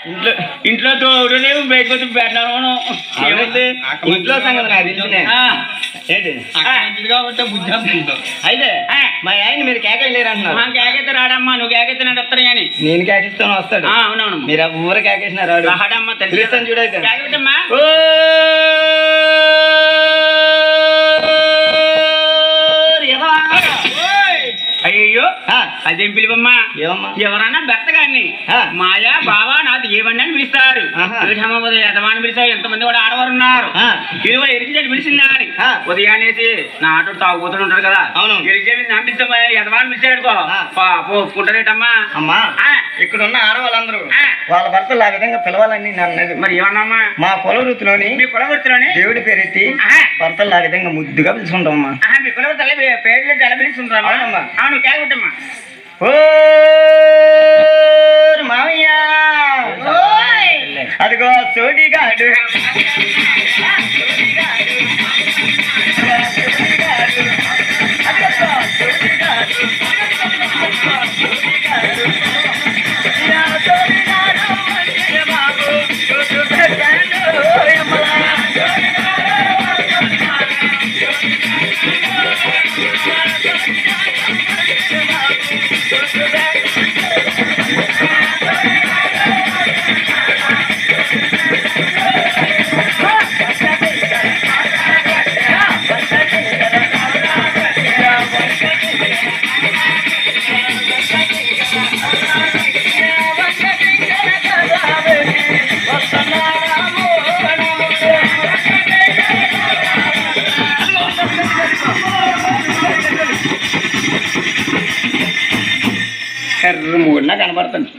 ఇంట్లో ఇంట్లో తోడు లేవు బయటకు పెట్టాను ఇంట్లో సంగతి నాకు తెలిసిందే ఏంటి అయితే మా ఆయన మీరు కేకేయలేరు అంటున్నారు కేకైతే రాడమ్మా నువ్వు కేకైతే నాడు వస్తాను కానీ నేను కేకిస్తాను వస్తాడు అవునవును మీరు ఊరు కేకేసినారు రాడమ్మా తెలుస్తాను చూడైతే కేకమ్మా అయ్యో అదేం పిలువమ్మా ఎవరన్నా బెత్తగాన్ని మాయా బావా నాది ఏమన్నా అని పిలుస్తారు యజమాని పిలిచారు ఎంతమంది కూడా ఆడవారు ఉన్నారు ఇది కూడా ఎరిగిజేది పిలిచిందా అని ఉదయాన్నేసి నా ఆటో తాగుపోతూ ఉంటారు కదా అవును ఎరిగిజేది పంపిస్తే యజమాని పిలిచాడుకో ఒప్పుకుంటారేటమ్మా అమ్మా ఇక్కడ ఉన్న ఆడవాళ్ళందరూ వాళ్ళ భర్తలు ఆ విధంగా పిలవాలని అన్నది మరి ఏమన్నామ్మా మా కుల వృత్తిలోని మీ కుల వృత్తిలోని దేవుడి పేరెత్తి భర్తలు ఆ విధంగా ముద్దుగా పిలుచుకుంటామమ్మా మీ కుల వృత్తి పేర్లు ఎలా పిలుచుకుంటామా అవును కేకుంటమ్మా ఓ మామయ్య అదిగో సోడిగాడు మూడునా కనబడుతుంది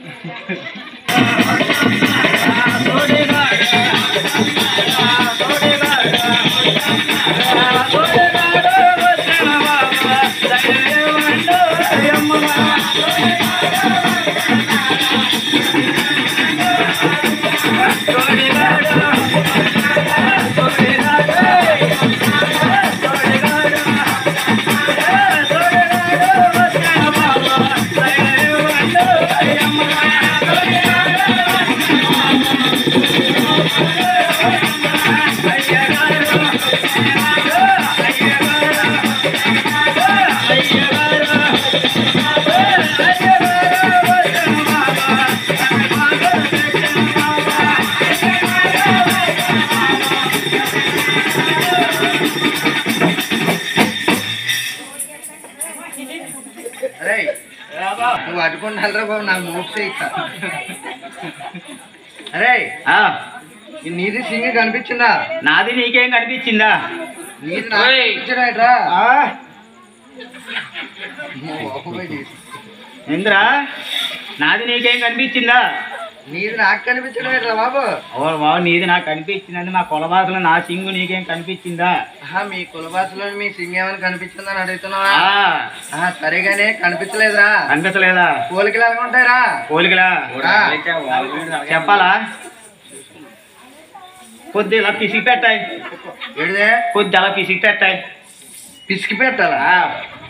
నువ్వు అటుకుంటారా బాబు నాకు మోక్ష ఇస్తా అరే నీది సింగి కనిపించిందా నాది నీకేం కనిపించిందా ఇంద్రా నాది నీకేం కనిపించిందా నీది నాకు కనిపించడం ఎట్లా బాబు బాబు నీది నాకు కనిపించిందండి మా కులభాషలో నా సింగు నీకేం కనిపించిందా మీ కులభాషలో మీ సింగ్ ఏమైనా కనిపించిందని అడుగుతున్నావా సరేగానే కనిపించలేదురా కనిపించలేదా పోలికలు ఎలా ఉంటాయిరా పోలికలా చెప్పాలా కొద్ది ఇలా పిసికి పెట్టాయి ఏడిదే కొద్ది అలా పిసికి పెట్టాయి పిసికి పెట్టాలా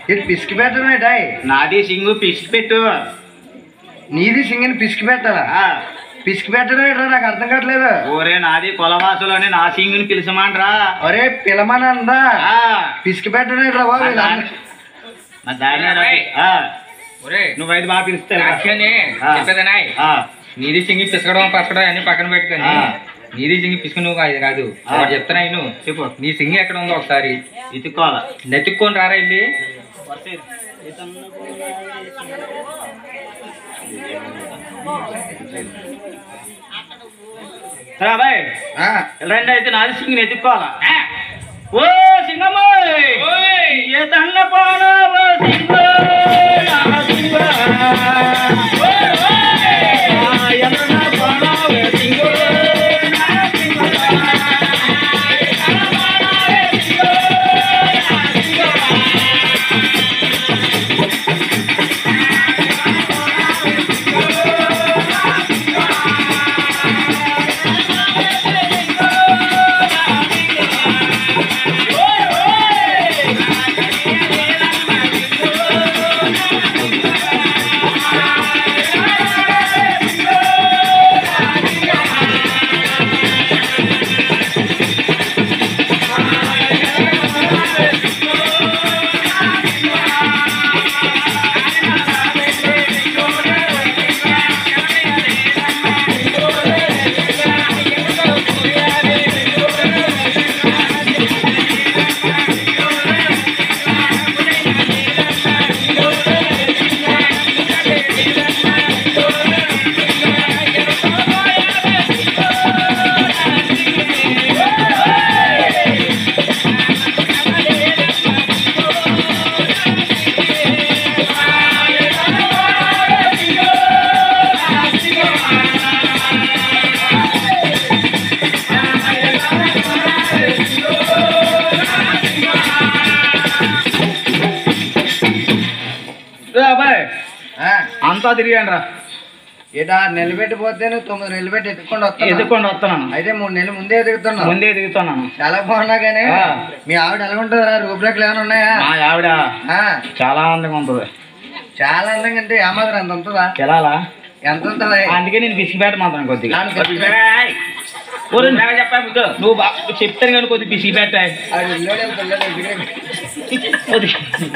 ఇది పిసికి పెట్టడమేటాయి నాది సింగు పిసికి పెట్టు నీది సింగిని పిసికి పెట్టాలా పిసికి పెట్టడం ఏంట్రా నాకు అర్థం కావట్లేదు ఓరే నాది కులవాసులోనే నా సింగుని పిలిచమంటరా ఒరే పిలమనందా పిసికి పెట్టడం ఏంట్రా బాబు నువ్వైతే బాగా పిలుస్తావు నీది సింగి పిసకడం పక్కడం అన్ని పక్కన పెట్టుకొని నీది సింగి పిసుకుని నువ్వు అది కాదు చెప్తాను నువ్వు చెప్పు నీ సింగి ఎక్కడ ఉందో ఒకసారి ఎత్తుక్కోవాలా నెత్తుక్కొని రారా వెళ్ళి బాయ్ రండి అయితే నాది సింగిని ఎత్తుక్కోవాలా ఓ సింగమ్మ ఏ తన్న పోనా అంతా తిరిగాను రా. ఏటా నిలబెట్టిపోతే 9 నెలలు పెట్టి ఎత్తుకొని వస్తున్నాను. అయితే 3 నెలలు ముందే ఎదుగుతున్నాను. చాలా బాగున్నా కానీ మీ ఆవిడ ఎలా ఉంటుందా? రూపురేఖలు ఏమైనా ఉన్నాయా? మా ఆవిడ చాలా అందంగా ఉంటుంది. చాలా అందంగా అంటే ఏమాత్రం ఎంత ఉంటుందా? ఎలా ఎంత ఉంటుందా? అందుకే నేను బిస్కిపేట మాత్రం కొద్దిగా నువ్వు చెప్తాను కానీ కొద్దిగా బిస్కిపేట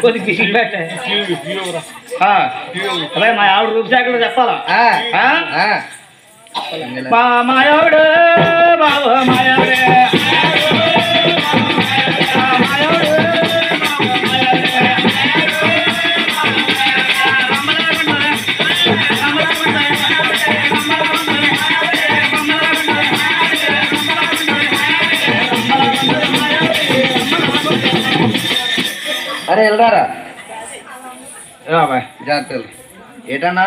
కొద్దిగా బిస్కిపేట. అదే మా ఆవిడ రూపుశాఖలో చెప్పాలా? మా ఆవిడ బాబు మా ఆవిడ అరే వెళ్ళారా జాగ్రత్తలు. ఏటన్నా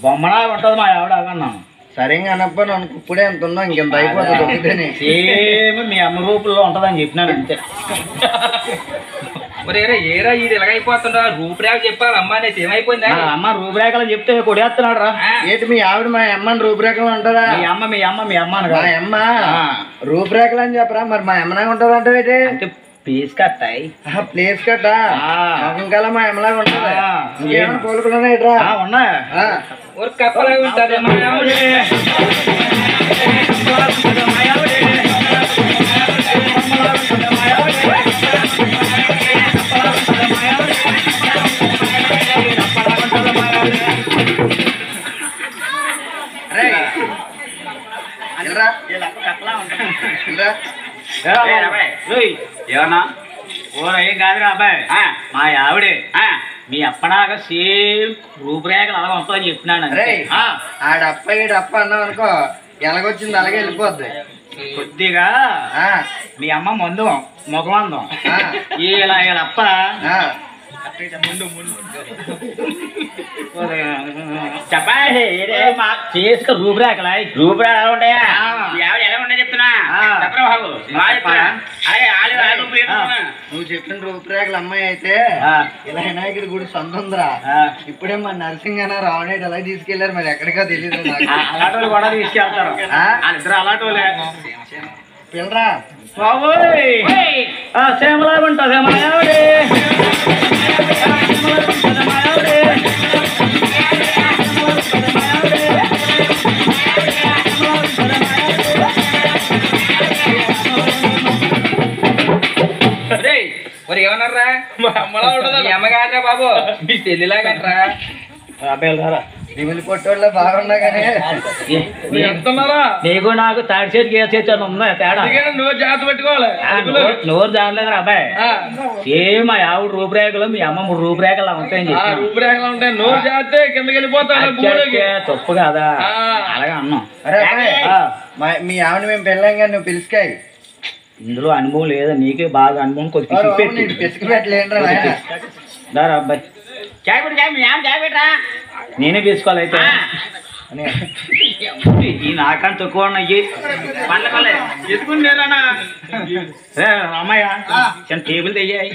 బొమ్మలా ఉంటుంది మా ఆవిడ అన్నాను. సరిగా అనప్పని అనుకు ఇప్పుడే ఎంత ఉందో ఇంకెంత అయిపోతుంది. సేమ్ మీ అమ్మ రూపుల్లో ఉంటుందని చెప్పినాను అంతే. ఏరా ఇది ఎలాగైపోతుందా? రూపురేఖ చెప్పాలి అమ్మా, నేను ఏమైపోయిందా? అమ్మ రూపురేఖలు చెప్తే కొడేస్తున్నాడు రా. ఏంటి మీ ఆవిడ మా అమ్మని రూపురేఖలు ఉంటుందా? మీ అమ్మ మా అమ్మ రూపురేఖలు అని చెప్పరా? మరి మా అమ్మనే ఉంటుంది అంటే అంటే ప్లేస్ కట్టాయి. ప్లేస్ కట్టా ఇంకా మా అమ్మలాగా ఉంటుంది. ఇంకేమైనా కోలుకున్నా ఇట్రా ఉన్నా కప్పలాగా ఉంటుంది. ఏమన్నా ఏం కాదురా అబ్బాయి, మా ఆవిడే మీ అప్పనాగా సేమ్ రూపురేఖలు అలా ఉంటుందని చెప్పినాను. ఆడప్ప ఈడప్ప అన్నావు అనుకో, ఎలాగొచ్చింది అలాగే వెళ్ళిపోద్ది. కొద్దిగా మీ అమ్మ మందు మొగమందం ఇలా వీళ్ళప్ప చెప్పండి చేసుక రూపురేఖలా రూపురేఖలు ఉంటాయా? ఎలా ఉంటాయి చెప్తున్నా బాబు. నువ్వు చెప్పిన రూపురేఖలు అమ్మాయి అయితే ఇలా వినాయకుడి గుడి సొంత ఉందిరా. ఇప్పుడే మన నరసింగ్ అన్న రావణేటి ఎలా తీసుకెళ్లారు మరి ఎక్కడికో తెలియదు. అలాంటి వాళ్ళు కూడా తీసుకెళ్తారు. ఇద్దరు అలాంటి వాళ్ళే. పిల్లరా బాబోయ్ సేమలాగా ఉంటుంది మా ఆవిడే. మరి ఏమన్నారా? మా అమ్మలా ఉండదా? మీ అమ్మ కాదురా బాబు, మీ చెల్లిలా కట్రా. దిగులు కొట్టోళ్ళ బాగున్నా కానీ నీకు నాకు తాడి చేతికి ఏ చేతి ఉందా తేడా? నోరు జాగ్రత్త పెట్టుకోవాలి. నోరు జాగలేదు అబ్బాయి. ఏం మా ఆవిడ రూపురేఖలు మీ అమ్మ రూపురేఖలు ఉంటాయని చెప్పి రూపురేఖలు ఉంటాయి. నోరు జాగ్రత్త కిందకి వెళ్ళిపోతాను. తప్పు కాదా? అలాగే అన్నాం. మీ ఆవిడ మేము పెళ్ళాం కానీ నువ్వు పిలుచుకాయి. ఇందులో అనుభవం లేదా? నీకే బాగా అనుభవం కొద్దిగా పిసుకు పెట్టలేండ్రా దారా అబ్బాయి. నేనే తీసుకోవాలి అయితే. ఈ నాకంటే తక్కువ ఉన్నాయి అమ్మాయ చిన్న టేబుల్ తెయ్యాయి.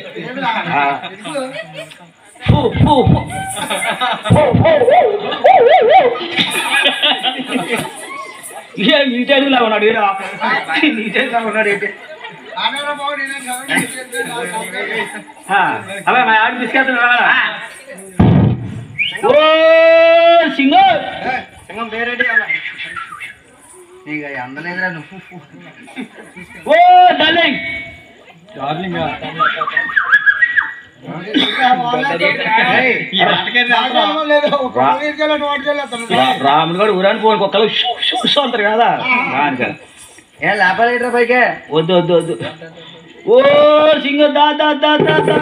నీటేలా ఉన్నాడు నీటేలా ఉన్నాడు ఏంటి? అబ్బాయి మా ఆవిడ తీసుకెళ్తున్నా. ఓ సింగర్ సింగం పేరేంటి? నీకు అందలేదురా నువ్వు. ఓ డార్లింగ్ రాముడు కూడా ఊరాని పోను కుక్కలు అంటారు కదా. ఏ లేపాలేట్రా పైకే? వద్దు వద్దు వద్దు. ఓ సింగర్ దా దా దా దా దా.